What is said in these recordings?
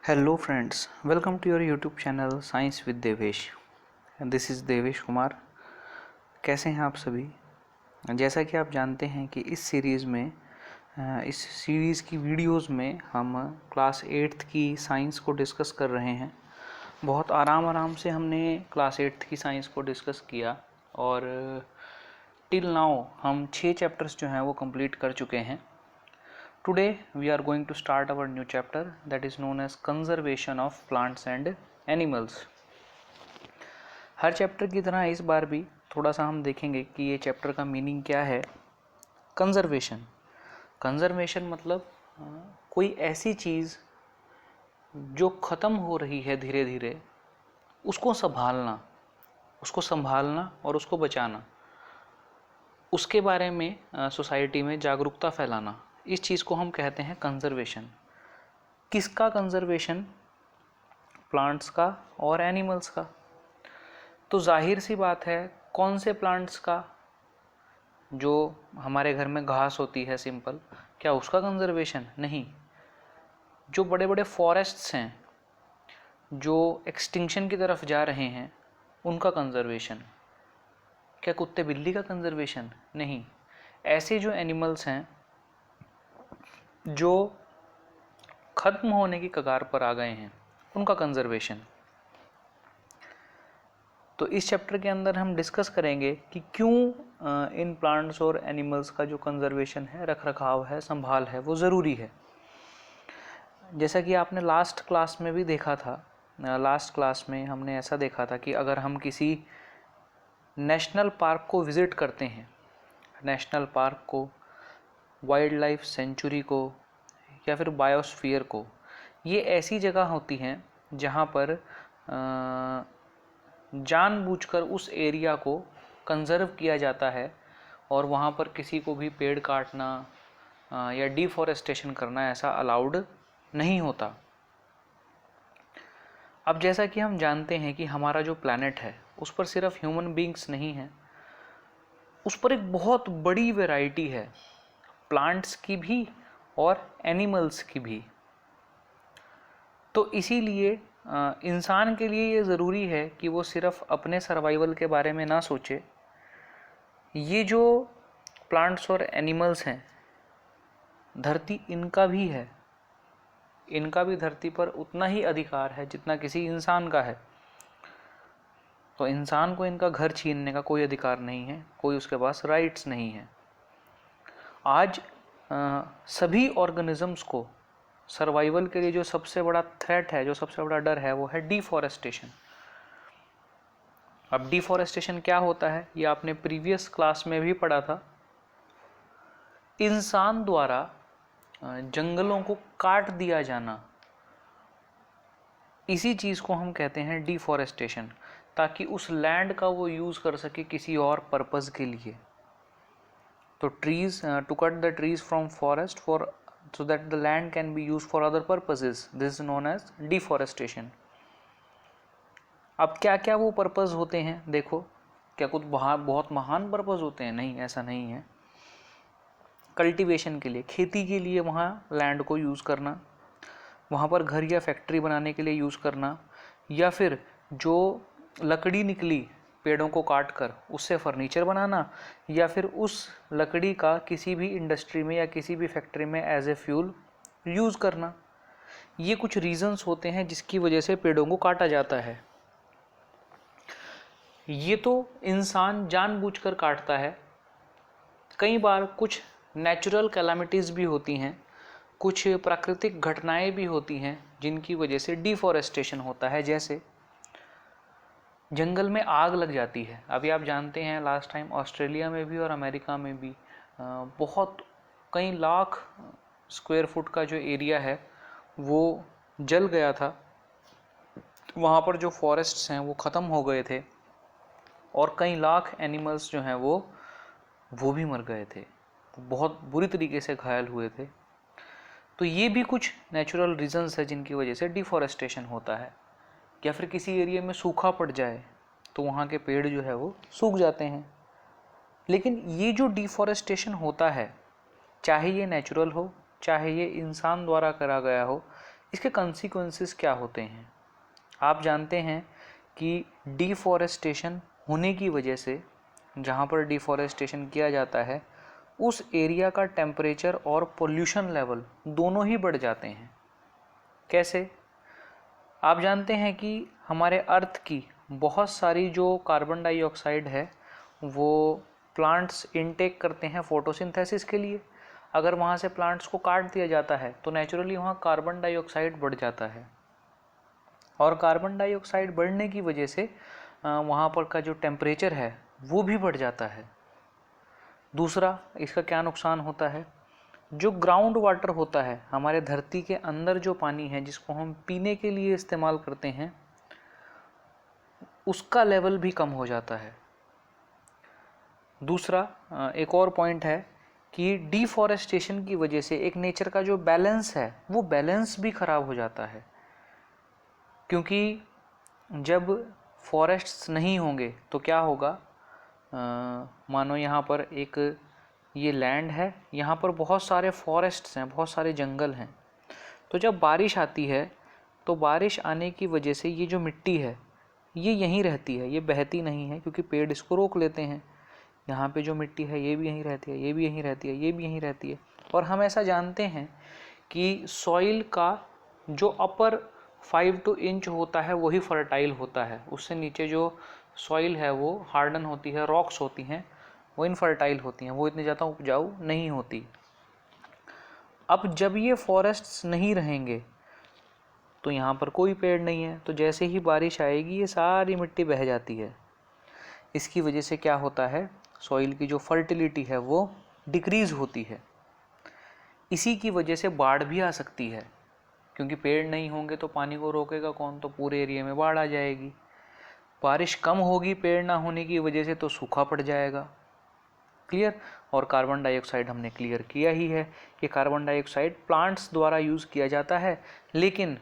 Hello friends, welcome to your YouTube channel science with Devesh. This is Devesh Kumar. कैसे हैं आप सभी? जैसा कि आप जानते हैं कि इस सीरीज़ की वीडियोस में हम क्लास 8th की साइंस को डिस्कस कर रहे हैं। बहुत आराम से हमने क्लास 8th की साइंस को डिस्कस किया और टिल नाउ हम 6 चैप्टर्स जो हैं वो कंप्लीट कर चुके हैं। Today we are going to start our new chapter that is known as conservation of plants and animals. Her chapter की तरह इस बार भी थोड़ा सा हम देखेंगे कि ये चैप्टर का मीनिंग क्या है। कंजर्वेशन मतलब कोई ऐसी चीज़ जो ख़त्म हो रही है धीरे धीरे, उसको संभालना और उसको बचाना, उसके बारे में सोसाइटी में जागरूकता फैलाना, इस चीज़ को हम कहते हैं कंजर्वेशन। किसका कंजर्वेशन? प्लांट्स का और एनिमल्स का। तो जाहिर सी बात है, कौन से प्लांट्स का? जो हमारे घर में घास होती है सिंपल, क्या उसका कंजर्वेशन? नहीं। जो बड़े बड़े फॉरेस्ट्स हैं जो एक्सटिंक्शन की तरफ जा रहे हैं, उनका कंजर्वेशन। क्या कुत्ते बिल्ली का कंजर्वेशन? नहीं। ऐसे जो एनिमल्स हैं जो खत्म होने की कगार पर आ गए हैं, उनका कंजर्वेशन। तो इस चैप्टर के अंदर हम डिस्कस करेंगे कि क्यों इन प्लांट्स और एनिमल्स का जो कंजर्वेशन है, रख रखाव है, संभाल है, वो ज़रूरी है। जैसा कि आपने लास्ट क्लास में भी देखा था, लास्ट क्लास में हमने ऐसा देखा था कि अगर हम किसी नेशनल पार्क को विज़िट करते हैं, नेशनल पार्क को, वाइल्ड लाइफ सेंचुरी को या फिर बायोस्फीयर को, ये ऐसी जगह होती हैं जहाँ पर जानबूझकर उस एरिया को कंजर्व किया जाता है और वहाँ पर किसी को भी पेड़ काटना या डिफॉरेस्टेशन करना ऐसा अलाउड नहीं होता। अब जैसा कि हम जानते हैं कि हमारा जो प्लैनेट है उस पर सिर्फ ह्यूमन बीइंग्स नहीं हैं, उस पर एक बहुत बड़ी वैरायटी है, प्लांट्स की भी और एनिमल्स की भी। तो इसीलिए इंसान के लिए ये ज़रूरी है कि वो सिर्फ अपने सर्वाइवल के बारे में ना सोचे। ये जो प्लांट्स और एनिमल्स हैं, धरती इनका भी है, इनका भी धरती पर उतना ही अधिकार है जितना किसी इंसान का है। तो इंसान को इनका घर छीनने का कोई अधिकार नहीं है, कोई उसके पास राइट्स नहीं है। आज सभी ऑर्गेनिजम्स को सर्वाइवल के लिए जो सबसे बड़ा थ्रेट है, जो सबसे बड़ा डर है, वो है डिफॉरेस्टेशन। अब डिफॉरेस्टेशन क्या होता है, ये आपने प्रीवियस क्लास में भी पढ़ा था। इंसान द्वारा जंगलों को काट दिया जाना, इसी चीज़ को हम कहते हैं डिफॉरेस्टेशन, ताकि उस लैंड का वो यूज़ कर सके किसी और पर्पज़ के लिए। तो trees, to cut the trees from forest for so that the land can be used for other purposes, this is known as deforestation. अब क्या क्या वो पर्पस होते हैं देखो, क्या कुछ बहुत महान पर्पस होते हैं? नहीं, ऐसा नहीं है। कल्टीवेशन के लिए, खेती के लिए वहाँ लैंड को यूज़ करना, वहाँ पर घर या फैक्ट्री बनाने के लिए यूज़ करना, या फिर जो लकड़ी निकली पेड़ों को काट कर उससे फर्नीचर बनाना, या फिर उस लकड़ी का किसी भी इंडस्ट्री में या किसी भी फैक्ट्री में एज ए फ्यूल यूज़ करना। ये कुछ रीजंस होते हैं जिसकी वजह से पेड़ों को काटा जाता है। ये तो इंसान जानबूझकर काटता है। कई बार कुछ नेचुरल कैलामिटीज़ भी होती हैं, कुछ प्राकृतिक घटनाएं भी होती हैं जिनकी वजह से डिफॉरेस्टेशन होता है। जैसे जंगल में आग लग जाती है। अभी आप जानते हैं लास्ट टाइम ऑस्ट्रेलिया में भी और अमेरिका में भी बहुत कई लाख स्क्वायर फुट का जो एरिया है वो जल गया था। वहाँ पर जो फॉरेस्ट्स हैं वो ख़त्म हो गए थे और कई लाख एनिमल्स जो हैं वो भी मर गए थे, बहुत बुरी तरीके से घायल हुए थे। तो ये भी कुछ नेचुरल रीजंस है जिनकी वजह से डिफॉरेस्टेशन होता है। या फिर किसी एरिया में सूखा पड़ जाए तो वहाँ के पेड़ जो है वो सूख जाते हैं। लेकिन ये जो डिफॉरेस्टेशन होता है, चाहे ये नेचुरल हो, चाहे ये इंसान द्वारा करा गया हो, इसके कंसिक्वेंसेस क्या होते हैं? आप जानते हैं कि डिफॉरेस्टेशन होने की वजह से, जहाँ पर डिफॉरेस्टेशन किया जाता है उस एरिया का टेम्परेचर और पोल्यूशन लेवल दोनों ही बढ़ जाते हैं। कैसे? आप जानते हैं कि हमारे अर्थ की बहुत सारी जो कार्बन डाइऑक्साइड है वो प्लांट्स इनटेक करते हैं फोटोसिंथेसिस के लिए। अगर वहाँ से प्लांट्स को काट दिया जाता है तो नेचुरली वहाँ कार्बन डाइऑक्साइड बढ़ जाता है, और कार्बन डाइऑक्साइड बढ़ने की वजह से वहाँ पर का जो टेम्परेचर है वो भी बढ़ जाता है। दूसरा इसका क्या नुकसान होता है? जो ग्राउंड वाटर होता है, हमारे धरती के अंदर जो पानी है जिसको हम पीने के लिए इस्तेमाल करते हैं, उसका लेवल भी कम हो जाता है। दूसरा एक और पॉइंट है कि डिफॉरेस्टेशन की वजह से एक नेचर का जो बैलेंस है वो बैलेंस भी खराब हो जाता है, क्योंकि जब फॉरेस्ट्स नहीं होंगे तो क्या होगा? मानो यहाँ पर एक ये लैंड है, यहाँ पर बहुत सारे फॉरेस्ट्स हैं, बहुत सारे जंगल हैं। तो जब बारिश आती है तो बारिश आने की वजह से ये जो मिट्टी है ये यहीं रहती है, ये बहती नहीं है, क्योंकि पेड़ इसको रोक लेते हैं। यहाँ पे जो मिट्टी है ये भी यहीं रहती है, ये भी यहीं रहती है, ये भी यहीं रहती है। और हम ऐसा जानते हैं कि सॉइल का जो अपर 5 to इंच होता है वही फर्टाइल होता है, उससे नीचे जो सॉइल है वो हार्डन होती है, रॉक्स होती हैं, वो इनफर्टाइल होती हैं, वो इतनी ज़्यादा उपजाऊ नहीं होती। अब जब ये फॉरेस्ट्स नहीं रहेंगे तो यहाँ पर कोई पेड़ नहीं है, तो जैसे ही बारिश आएगी ये सारी मिट्टी बह जाती है। इसकी वजह से क्या होता है? सॉइल की जो फर्टिलिटी है वो डिक्रीज़ होती है। इसी की वजह से बाढ़ भी आ सकती है, क्योंकि पेड़ नहीं होंगे तो पानी को रोकेगा कौन? तो पूरे एरिया में बाढ़ आ जाएगी। बारिश कम होगी पेड़ ना होने की वजह से तो सूखा पड़ जाएगा। क्लियर? और कार्बन डाइऑक्साइड हमने क्लियर किया ही है कि कार्बन डाइऑक्साइड प्लांट्स द्वारा यूज़ किया जाता है, लेकिन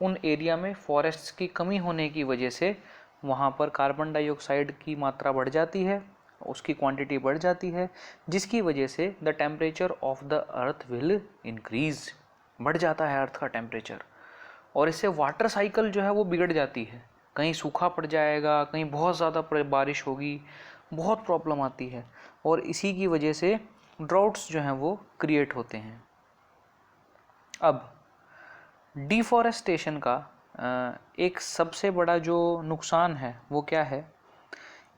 उन एरिया में फॉरेस्ट्स की कमी होने की वजह से वहाँ पर कार्बन डाइऑक्साइड की मात्रा बढ़ जाती है, उसकी क्वांटिटी बढ़ जाती है, जिसकी वजह से the temperature of the earth will increase, बढ़ जाता है अर्थ का टेम्परेचर। और इससे वाटर साइकिल जो है वो बिगड़ जाती है, कहीं सूखा पड़ जाएगा, कहीं बहुत ज़्यादा बारिश होगी, बहुत प्रॉब्लम आती है, और इसी की वजह से ड्राउट्स जो हैं वो क्रिएट होते हैं। अब डिफॉरेस्टेशन का एक सबसे बड़ा जो नुकसान है वो क्या है?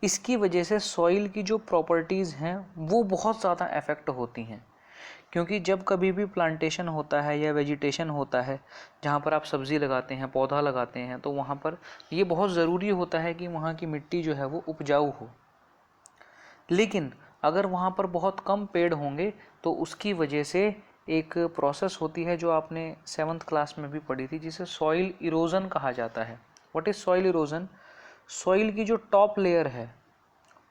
इसकी वजह से सॉइल की जो प्रॉपर्टीज़ हैं वो बहुत ज़्यादा अफेक्ट होती हैं, क्योंकि जब कभी भी प्लांटेशन होता है या वेजिटेशन होता है, जहाँ पर आप सब्ज़ी लगाते हैं, पौधा लगाते हैं, तो वहाँ पर ये बहुत ज़रूरी होता है कि वहाँ की मिट्टी जो है वो उपजाऊ हो। लेकिन अगर वहाँ पर बहुत कम पेड़ होंगे तो उसकी वजह से एक प्रोसेस होती है जो आपने 7th क्लास में भी पढ़ी थी, जिसे सॉइल इरोजन कहा जाता है। What is soil erosion? Soil की जो टॉप लेयर है,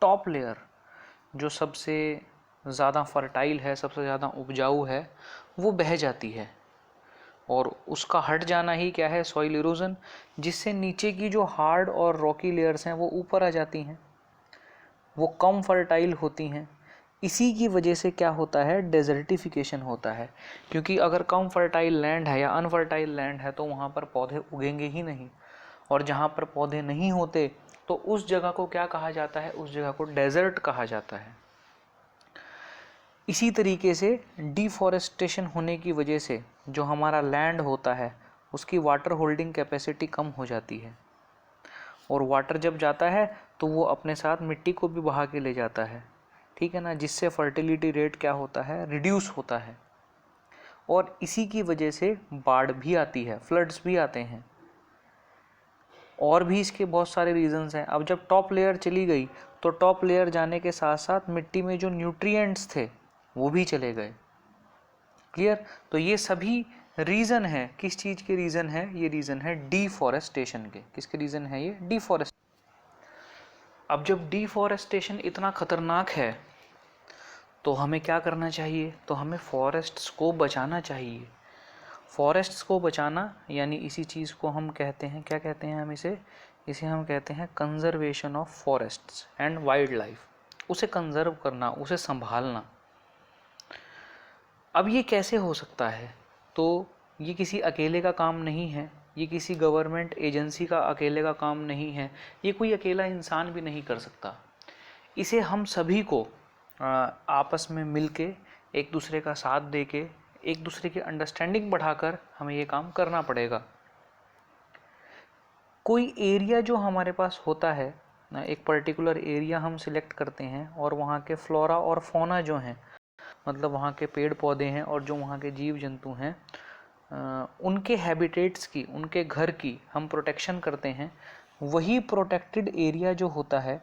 टॉप लेयर जो सबसे ज़्यादा फर्टाइल है, सबसे ज़्यादा उपजाऊ है, वो बह जाती है, और उसका हट जाना ही क्या है? सॉइल इरोजन, जिससे नीचे की जो हार्ड और रॉकी लेयर्स हैं वो ऊपर आ जाती हैं, वो कम फर्टाइल होती हैं। इसी की वजह से क्या होता है? डेजर्टिफिकेशन होता है, क्योंकि अगर कम फर्टाइल लैंड है या अनफर्टाइल लैंड है तो वहाँ पर पौधे उगेंगे ही नहीं, और जहाँ पर पौधे नहीं होते तो उस जगह को क्या कहा जाता है? उस जगह को डेजर्ट कहा जाता है। इसी तरीके से डिफॉरेस्टेशन होने की वजह से जो हमारा लैंड होता है उसकी वाटर होल्डिंग कैपेसिटी कम हो जाती है, और वाटर जब जाता है तो वो अपने साथ मिट्टी को भी बहा के ले जाता है, ठीक है ना, जिससे फर्टिलिटी रेट क्या होता है? रिड्यूस होता है, और इसी की वजह से बाढ़ भी आती है, फ्लड्स भी आते हैं, और भी इसके बहुत सारे रीजंस हैं। अब जब टॉप लेयर चली गई तो टॉप लेयर जाने के साथ साथ मिट्टी में जो न्यूट्रिएंट्स थे वो भी चले गए। क्लियर? तो ये सभी रीज़न है, किस चीज़ के रीज़न है? ये रीज़न है डिफॉरेस्टेशन के। किसके रीज़न है ये? डिफॉरेस्ट। अब जब डिफॉरेस्टेशन इतना खतरनाक है तो हमें क्या करना चाहिए? तो हमें फॉरेस्ट्स को बचाना चाहिए। फॉरेस्ट्स को बचाना यानी इसी चीज़ को हम कहते हैं, क्या कहते हैं हम इसे हम कहते हैं conservation of forests and wild life. उसे कंजर्व करना, उसे संभालना। अब ये कैसे हो सकता है? तो ये किसी अकेले का काम नहीं है, ये किसी गवर्नमेंट एजेंसी का अकेले का काम नहीं है, ये कोई अकेला इंसान भी नहीं कर सकता। इसे हम सभी को आपस में मिलके, एक दूसरे का साथ देके, एक दूसरे की अंडरस्टैंडिंग बढ़ाकर हमें ये काम करना पड़ेगा। कोई एरिया जो हमारे पास होता है, एक पर्टिकुलर एरिया हम सिलेक्ट करते हैं और वहाँ के फ्लोरा और फौना जो हैं, मतलब वहाँ के पेड़ पौधे हैं और जो वहाँ के जीव जंतु हैं, उनके हैबिटेट्स की, उनके घर की हम प्रोटेक्शन करते हैं। वही प्रोटेक्टेड एरिया जो होता है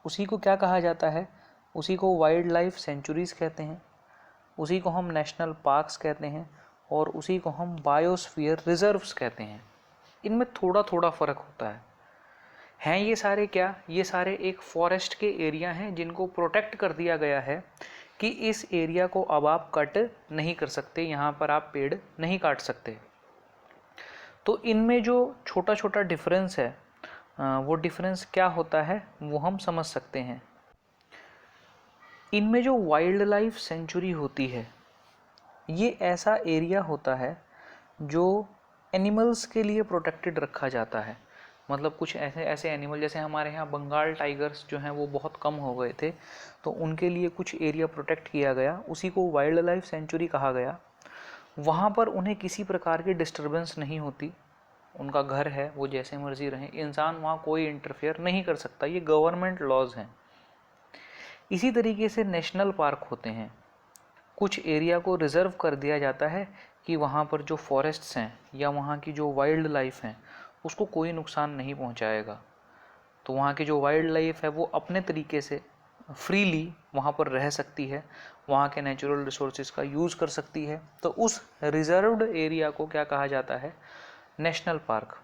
उसी को क्या कहा जाता है? उसी को वाइल्ड लाइफ सेंचुरीज़ कहते हैं, उसी को हम नेशनल पार्क्स कहते हैं और उसी को हम बायोस्फीयर रिजर्व्स कहते हैं। इनमें थोड़ा थोड़ा फ़र्क होता है ये सारे क्या? ये सारे एक फॉरेस्ट के एरिया हैं जिनको प्रोटेक्ट कर दिया गया है कि इस एरिया को अब आप कट नहीं कर सकते, यहाँ पर आप पेड़ नहीं काट सकते। तो इनमें जो छोटा छोटा डिफरेंस है, वो डिफरेंस क्या होता है वो हम समझ सकते हैं। इनमें जो वाइल्ड लाइफ सेंचुरी होती है, ये ऐसा एरिया होता है जो एनिमल्स के लिए प्रोटेक्टेड रखा जाता है। मतलब कुछ ऐसे एनिमल, जैसे हमारे यहाँ बंगाल टाइगर्स जो हैं वो बहुत कम हो गए थे, तो उनके लिए कुछ एरिया प्रोटेक्ट किया गया, उसी को वाइल्ड लाइफ सेंचुरी कहा गया। वहाँ पर उन्हें किसी प्रकार की डिस्टरबेंस नहीं होती, उनका घर है, वो जैसे मर्जी रहें, इंसान वहाँ कोई इंटरफेयर नहीं कर सकता, ये गवर्नमेंट लॉज हैं। इसी तरीके से नेशनल पार्क होते हैं, कुछ एरिया को रिज़र्व कर दिया जाता है कि वहाँ पर जो फॉरेस्ट्स हैं या वहाँ की जो वाइल्ड लाइफ हैं उसको कोई नुकसान नहीं पहुँचाएगा। तो वहाँ की जो वाइल्ड लाइफ है वो अपने तरीके से फ्रीली वहाँ पर रह सकती है, वहाँ के नेचुरल रिसोर्सेज का यूज़ कर सकती है। तो उस रिजर्व्ड एरिया को क्या कहा जाता है? National park.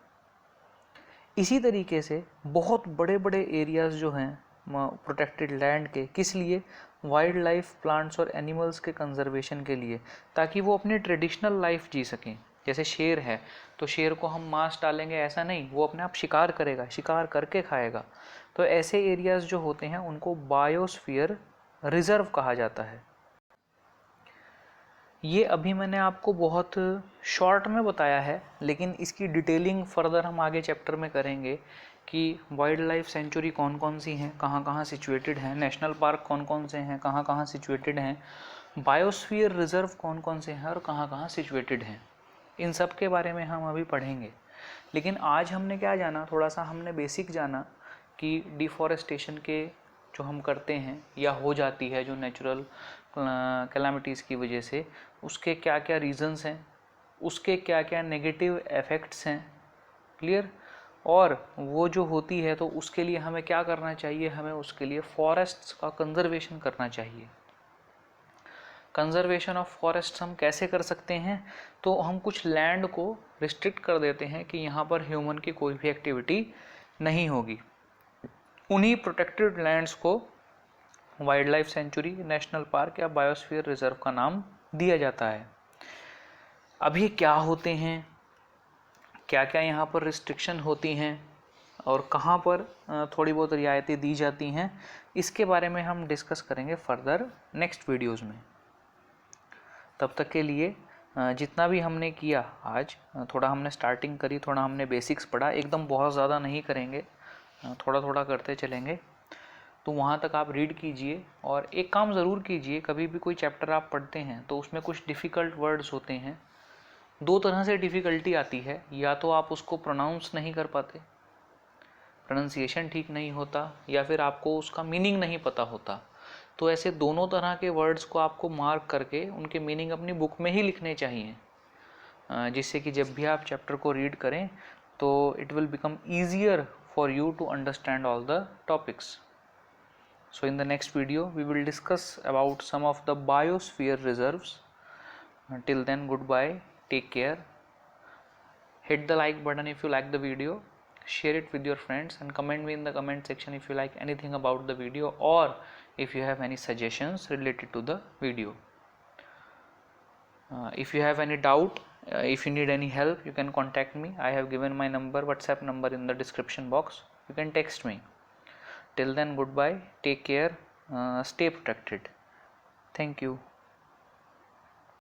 इसी तरीके से बहुत बड़े बड़े एरियाज़ जो हैं प्रोटेक्टेड लैंड के, किस लिए? वाइल्ड लाइफ, प्लांट्स और एनिमल्स के कंजर्वेशन के लिए, ताकि वो अपनी ट्रेडिशनल लाइफ जी सकें। जैसे शेर है तो शेर को हम मांस डालेंगे ऐसा नहीं, वो अपने आप शिकार करेगा, शिकार करके खाएगा। तो ऐसे एरियाज़ जो होते हैं उनको बायोस्फीयर रिजर्व कहा जाता है। ये अभी मैंने आपको बहुत शॉर्ट में बताया है, लेकिन इसकी डिटेलिंग फर्दर हम आगे चैप्टर में करेंगे कि वाइल्ड लाइफ सेंचुरी कौन कौन सी हैं, कहाँ कहाँ सिचुएटेड हैं, नेशनल पार्क कौन कौन से हैं, कहाँ कहाँ सिचुएटेड हैं, बायोस्फीयर रिजर्व कौन कौन से हैं और कहाँ कहाँ सिचुएटेड हैं। इन सब के बारे में हम अभी पढ़ेंगे। लेकिन आज हमने क्या जाना, थोड़ा सा हमने बेसिक जाना कि डिफॉरेस्टेशन के जो हम करते हैं या हो जाती है जो नेचुरल कैलामिटीज़ की वजह से, उसके क्या क्या रीज़न्स हैं, उसके क्या क्या नेगेटिव इफ़ेक्ट्स हैं, क्लियर। और वो जो होती है तो उसके लिए हमें क्या करना चाहिए? हमें उसके लिए फॉरेस्ट्स का कंजर्वेशन करना चाहिए। कंजर्वेशन ऑफ फॉरेस्ट हम कैसे कर सकते हैं? तो हम कुछ लैंड को रिस्ट्रिक्ट कर देते हैं कि यहाँ पर ह्यूमन की कोई भी एक्टिविटी नहीं होगी। उन्हीं प्रोटेक्टेड लैंड्स को wild life sanctuary, national park या बायोस्फीयर रिजर्व का नाम दिया जाता है। अभी क्या होते हैं, क्या क्या यहाँ पर रिस्ट्रिक्शन होती हैं और कहाँ पर थोड़ी बहुत रियायतें दी जाती हैं, इसके बारे में हम डिस्कस करेंगे फर्दर नेक्स्ट वीडियोज़ में। तब तक के लिए जितना भी हमने किया आज, थोड़ा हमने स्टार्टिंग करी, थोड़ा हमने बेसिक्स पढ़ा, एकदम बहुत ज़्यादा नहीं करेंगे, थोड़ा थोड़ा करते चलेंगे। तो वहाँ तक आप रीड कीजिए और एक काम ज़रूर कीजिए, कभी भी कोई चैप्टर आप पढ़ते हैं तो उसमें कुछ डिफ़िकल्ट वर्ड्स होते हैं। दो तरह से डिफ़िकल्टी आती है, या तो आप उसको प्रोनाउंस नहीं कर पाते, प्रोनाउंसिएशन ठीक नहीं होता, या फिर आपको उसका मीनिंग नहीं पता होता। तो ऐसे दोनों तरह के वर्ड्स को आपको मार्क करके उनके मीनिंग अपनी बुक में ही लिखने चाहिए, जिससे कि जब भी आप चैप्टर को रीड करें तो it will become easier for you to understand all the topics. So in the next video we will discuss about some of the biosphere reserves. Till then, goodbye, take care, hit the like button if you like the video, share it with your friends and comment me in the comment section if you like anything about the video or if you have any suggestions related to the video. If you have any doubt, if you need any help, you can contact me. I have given my number, WhatsApp number in the description box. You can text me. Till then, goodbye, take care, stay protected. Thank you.